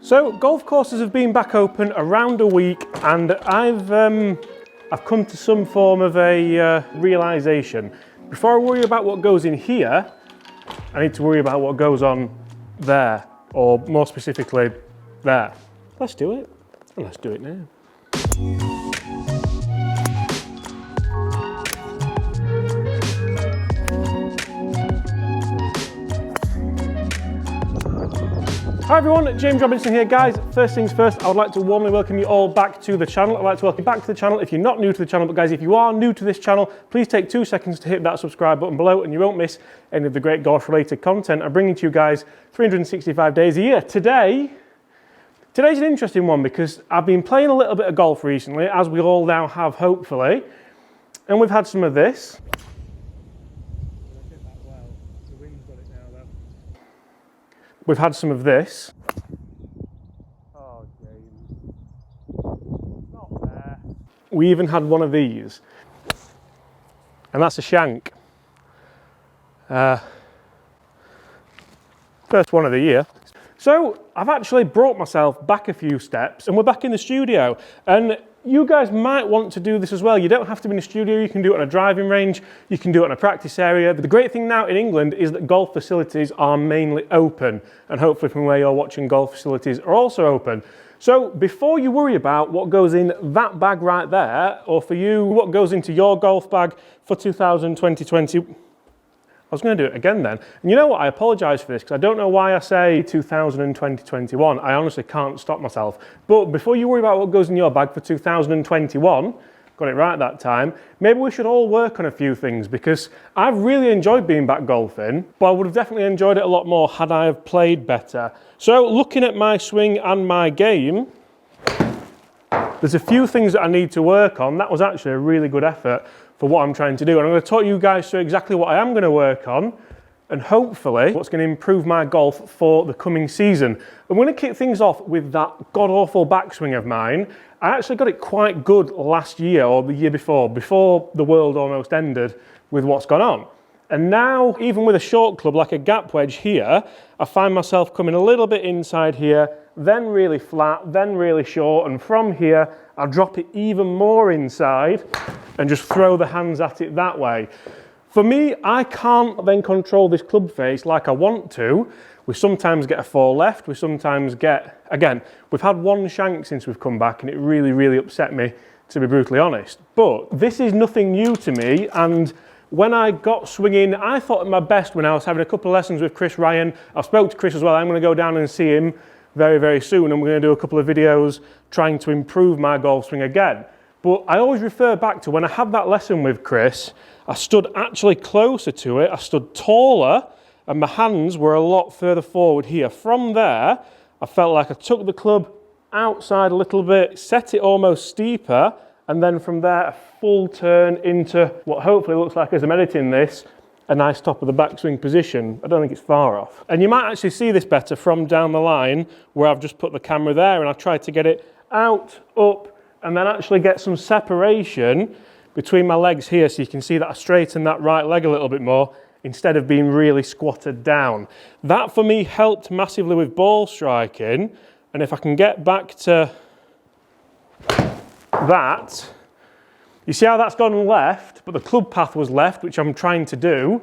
So golf courses have been back open around a week, and I've come to some form of a realisation. Before I worry about what goes in here, I need to worry about what goes on there, or more specifically, there. Let's do it, and let's do it now. Hi everyone, James Robinson here. Guys, first things first, I would like to warmly welcome you all back to the channel. I'd like to welcome you back to the channel if you're not new to the channel, but guys, if you are new to this channel, please take 2 seconds to hit that subscribe button below and you won't miss any of the great golf related content I'm bringing to you guys 365 days a year. Today's an interesting one because I've been playing a little bit of golf recently, as we all now have hopefully, and we've had some of this. We've had some of this. Oh, James. Not there. We even had one of these. And that's a shank. First one of the year. So I've actually brought myself back a few steps and we're back in the studio. And you guys might want to do this as well. You don't have to be in a studio, you can do it on a driving range, you can do it on a practice area. But the great thing now in England is that golf facilities are mainly open, and hopefully from where you're watching, golf facilities are also open. So before you worry about what goes in that bag right there, or for you, what goes into your golf bag for 2020, I was going to do it again then. And you know what, I apologise for this because I don't know why I say 2020-21. I honestly can't stop myself. But before you worry about what goes in your bag for 2021, got it right that time, maybe we should all work on a few things, because I've really enjoyed being back golfing, but I would have definitely enjoyed it a lot more had I have played better. So looking at my swing and my game, there's a few things that I need to work on. That was actually a really good effort for what I'm trying to do. And I'm going to talk you guys through exactly what I am going to work on, and hopefully what's going to improve my golf for the coming season. I'm going to kick things off with that god-awful backswing of mine. I actually got it quite good last year, or the year before the world almost ended with what's gone on. And now, even with a short club like a gap wedge here, I find myself coming a little bit inside here, then really flat, then really short, and from here I'll drop it even more inside and just throw the hands at it that way. For me, I can't then control this club face like I want to. We sometimes get a 4 left, we sometimes get, again, we've had one shank since we've come back and it really, really upset me, to be brutally honest. But this is nothing new to me, and when I got swinging, I thought at my best when I was having a couple of lessons with Chris Ryan. I spoke to Chris as well. I'm going to go down and see him very, very soon, and we're going to do a couple of videos trying to improve my golf swing again. But I always refer back to when I had that lesson with Chris, I stood actually closer to it, I stood taller, and my hands were a lot further forward here. From there, I felt like I took the club outside a little bit, set it almost steeper, and then from there, a full turn into what hopefully looks like, as I'm editing this, a nice top of the backswing position. I don't think it's far off. And you might actually see this better from down the line where I've just put the camera there and I've tried to get it out, up, and then actually get some separation between my legs here, so you can see that I straighten that right leg a little bit more instead of being really squatted down. That for me helped massively with ball striking, and if I can get back to that, you see how that's gone left, but the club path was left, which I'm trying to do.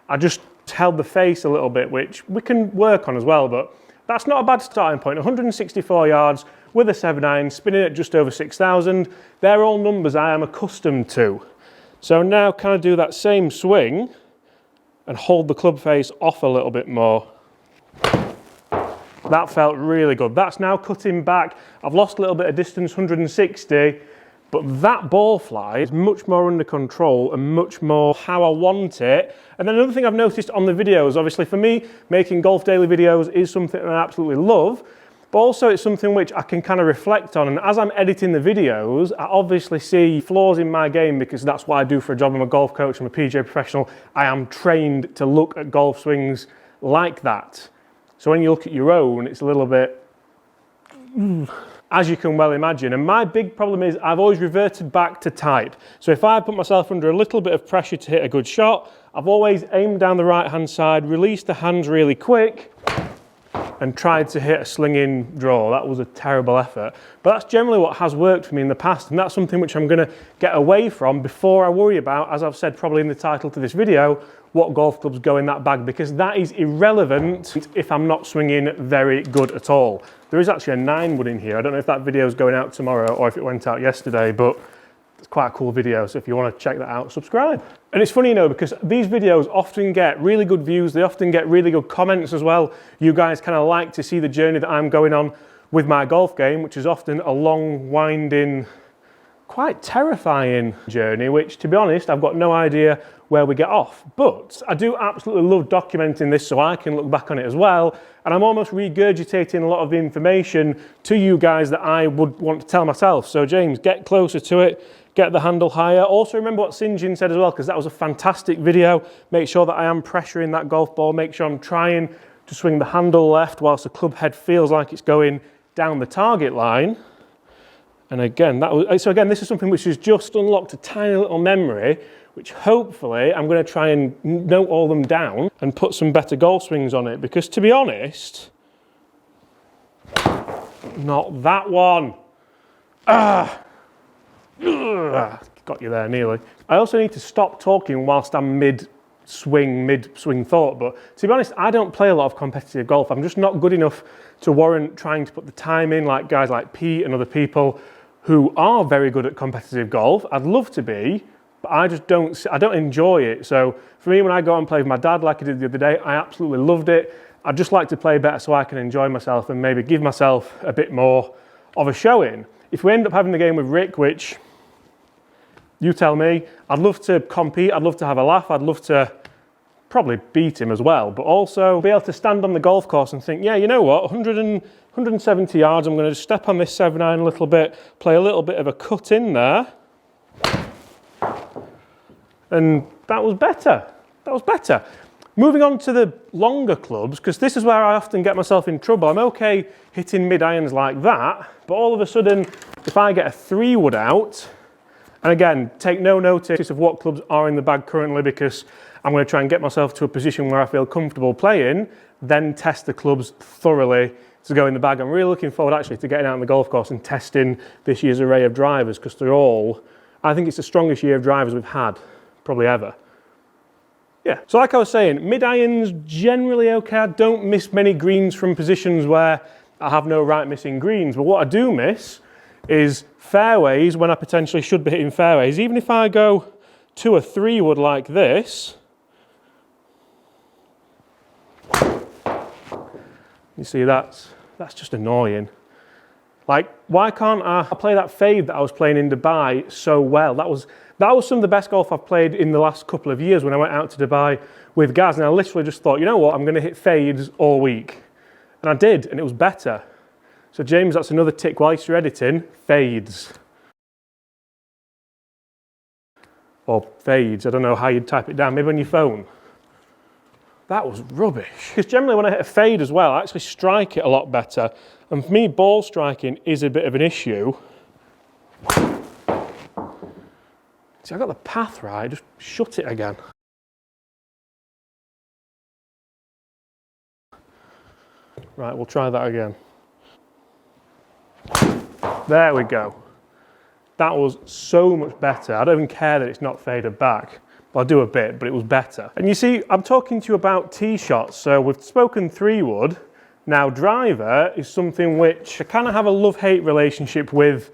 I just held the face a little bit, which we can work on as well, but that's not a bad starting point. 164 yards with a 7-iron, spinning at just over 6,000. They're all numbers I am accustomed to. So now can I do that same swing and hold the club face off a little bit more? That felt really good. That's now cutting back. I've lost a little bit of distance, 160, but that ball fly is much more under control and much more how I want it. And then another thing I've noticed on the videos, obviously for me, making golf daily videos is something that I absolutely love, but also it's something which I can kind of reflect on. And as I'm editing the videos, I obviously see flaws in my game, because that's what I do for a job. I'm a golf coach, I'm a PGA professional. I am trained to look at golf swings like that. So when you look at your own, it's a little bit, as you can well imagine. And my big problem is I've always reverted back to type. So if I put myself under a little bit of pressure to hit a good shot, I've always aimed down the right hand side, released the hands really quick, and tried to hit a slinging draw. That was a terrible effort. But that's generally what has worked for me in the past, and that's something which I'm going to get away from before I worry about, as I've said probably in the title to this video, what golf clubs go in that bag, because that is irrelevant if I'm not swinging very good at all. There is actually a 9-wood in here. I don't know if that video is going out tomorrow or if it went out yesterday, but it's quite a cool video, so if you want to check that out, subscribe. And it's funny, you know, because these videos often get really good views, they often get really good comments as well. You guys kind of like to see the journey that I'm going on with my golf game, which is often a long, winding, quite terrifying journey, which, to be honest, I've got no idea where we get off. But I do absolutely love documenting this so I can look back on it as well, and I'm almost regurgitating a lot of the information to you guys that I would want to tell myself. So James, get closer to it, get the handle higher. Also remember what Sinjin said as well, because that was a fantastic video. Make sure that I am pressuring that golf ball, make sure I'm trying to swing the handle left whilst the club head feels like it's going down the target line. And again, this is something which has just unlocked a tiny little memory, which hopefully I'm going to try and note all them down and put some better golf swings on it, because to be honest, not that one. Got you there nearly. I also need to stop talking whilst I'm mid-swing thought, but to be honest, I don't play a lot of competitive golf. I'm just not good enough to warrant trying to put the time in like guys like Pete and other people who are very good at competitive golf. I'd love to be, but I don't enjoy it. So for me, when I go and play with my dad like I did the other day, I absolutely loved it. I'd just like to play better so I can enjoy myself and maybe give myself a bit more of a showing. If we end up having the game with Rick, which you tell me, I'd love to compete, I'd love to have a laugh, I'd love to probably beat him as well, but also be able to stand on the golf course and think, yeah, you know what, 170 yards, I'm going to just step on this 7-iron a little bit, play a little bit of a cut in there. And that was better. That was better. Moving on to the longer clubs, because this is where I often get myself in trouble. I'm okay hitting mid-irons like that, but all of a sudden, if I get a 3-wood out, and again, take no notice of what clubs are in the bag currently, because I'm going to try and get myself to a position where I feel comfortable playing, then test the clubs thoroughly to go in the bag. I'm really looking forward actually to getting out on the golf course and testing this year's array of drivers, because they're all, I think it's the strongest year of drivers we've had, probably ever. Yeah, so like I was saying, mid-irons generally okay. I don't miss many greens from positions where I have no right missing greens, but what I do miss is fairways when I potentially should be hitting fairways. Even if I go to a 3-wood like this, you see that's just annoying. Like, why can't I play that fade that I was playing in Dubai so well? That was some of the best golf I've played in the last couple of years when I went out to Dubai with Gaz, and I literally just thought, you know what, I'm going to hit fades all week. And I did, and it was better. So James, that's another tick whilst you're editing, fades. Or fades, I don't know how you'd type it down, maybe on your phone. That was rubbish. Because generally when I hit a fade as well, I actually strike it a lot better. And for me, ball striking is a bit of an issue. See, I got the path right, just shut it again. Right, we'll try that again. There we go. That was so much better. I don't even care that it's not faded back. Well, I do a bit, but it was better. And you see, I'm talking to you about tee shots. So we've spoken 3-wood. Now driver is something which I kind of have a love-hate relationship with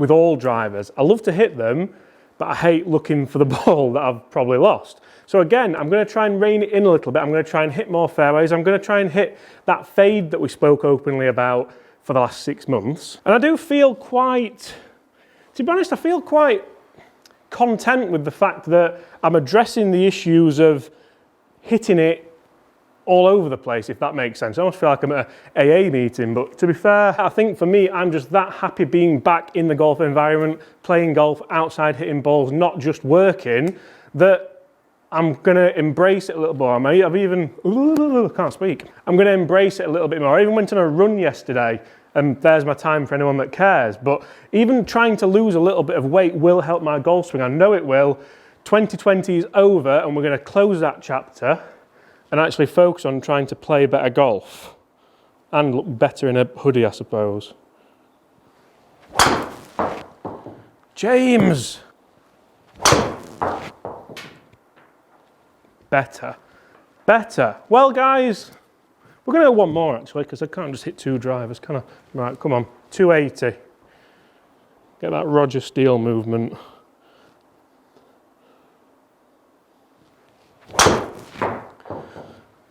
all drivers. I love to hit them, but I hate looking for the ball that I've probably lost. So again, I'm going to try and rein it in a little bit. I'm going to try and hit more fairways. I'm going to try and hit that fade that we spoke openly about for the last 6 months. And I do feel quite, to be honest, I feel quite content with the fact that I'm addressing the issues of hitting it all over the place, if that makes sense. I almost feel like I'm at an AA meeting, but to be fair, I think for me, I'm just that happy being back in the golf environment, playing golf outside, hitting balls, not just working, that I'm going to embrace it a little more. I've even, can't speak. I'm going to embrace it a little bit more. I even went on a run yesterday, and there's my time for anyone that cares. But even trying to lose a little bit of weight will help my golf swing. I know it will. 2020 is over, and we're going to close that chapter and actually focus on trying to play better golf. and look better in a hoodie, I suppose. James! Better. Better. Well, guys, we're going to go one more, actually, because I can't just hit 2 drivers, can I? Right, come on. 280. Get that Roger Steele movement.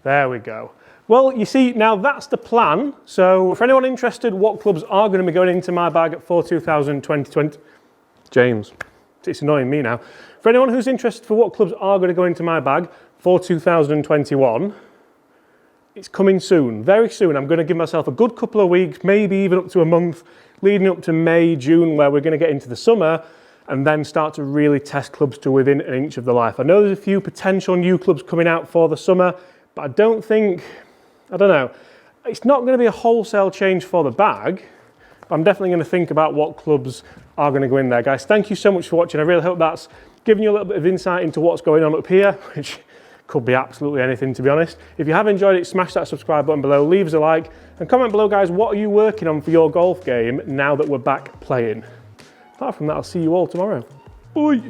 There we go. Well, you see, now that's the plan. So for anyone interested, what clubs are going to be going into my bag for 2020? James, it's annoying me now. For anyone who's interested for what clubs are going to go into my bag for 2021, it's coming soon, very soon. I'm going to give myself a good couple of weeks, maybe even up to a month, leading up to May, June, where we're going to get into the summer and then start to really test clubs to within an inch of the life. I know there's a few potential new clubs coming out for the summer, but I don't know. It's not going to be a wholesale change for the bag. I'm definitely going to think about what clubs are going to go in there. Guys, thank you so much for watching. I really hope that's given you a little bit of insight into what's going on up here, which could be absolutely anything, to be honest. If you have enjoyed it, smash that subscribe button below, leave us a like, and comment below, guys, what are you working on for your golf game now that we're back playing? Apart from that, I'll see you all tomorrow. Bye.